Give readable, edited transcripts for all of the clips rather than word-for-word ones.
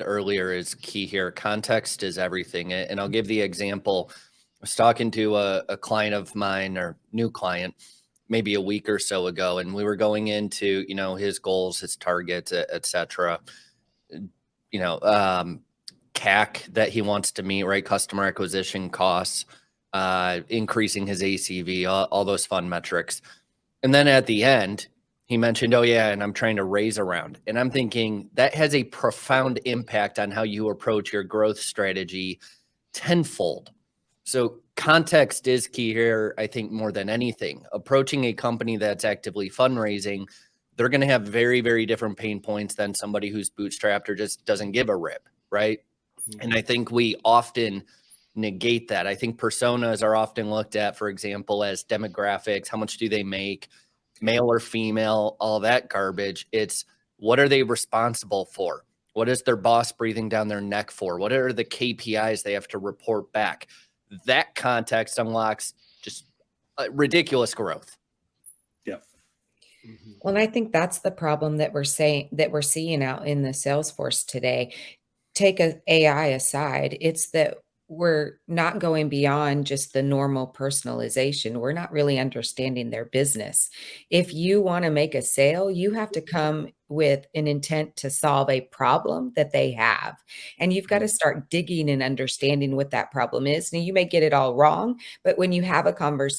earlier is key here. Context is everything. And I'll give the example. I was talking to a client of mine, or new client, maybe a week or so ago, and we were going into, his goals, his targets, et cetera. CAC that he wants to meet, right? Customer acquisition costs, increasing his ACV, all those fun metrics. And then at the end, he mentioned, oh yeah, and I'm trying to raise around. And I'm thinking that has a profound impact on how you approach your growth strategy tenfold. So context is key here, I think, more than anything. Approaching a company that's actively fundraising, they're going to have very, very different pain points than somebody who's bootstrapped or just doesn't give a rip, right? Mm-hmm. And I think we often negate that. I think personas are often looked at, for example, as demographics. How much do they make? Male or female, all that garbage. It's what are they responsible for? What is their boss breathing down their neck for? What are the KPIs they have to report back? That context unlocks just ridiculous growth. Yep. Mm-hmm. Well, and I think that's the problem that we're seeing out in the Salesforce today. Take AI aside, it's that we're not going beyond just the normal personalization. We're not really understanding their business. If you want to make a sale, you have to come with an intent to solve a problem that they have. And you've got to start digging and understanding what that problem is. Now, you may get it all wrong, but when you have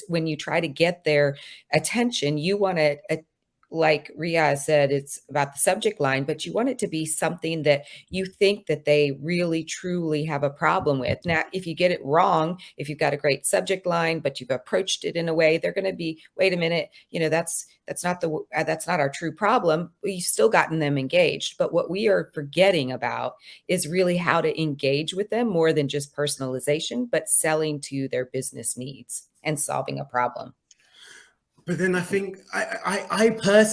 when you try to get their attention, you want to, like Riaz said, it's about the subject line, but you want it to be something that you think that they really, truly have a problem with. Now, if you get it wrong, if you've got a great subject line, but you've approached it in a way, they're going to be, wait a minute, that's not our true problem. You've still gotten them engaged. But what we are forgetting about is really how to engage with them more than just personalization, but selling to their business needs and solving a problem. But then I think I personally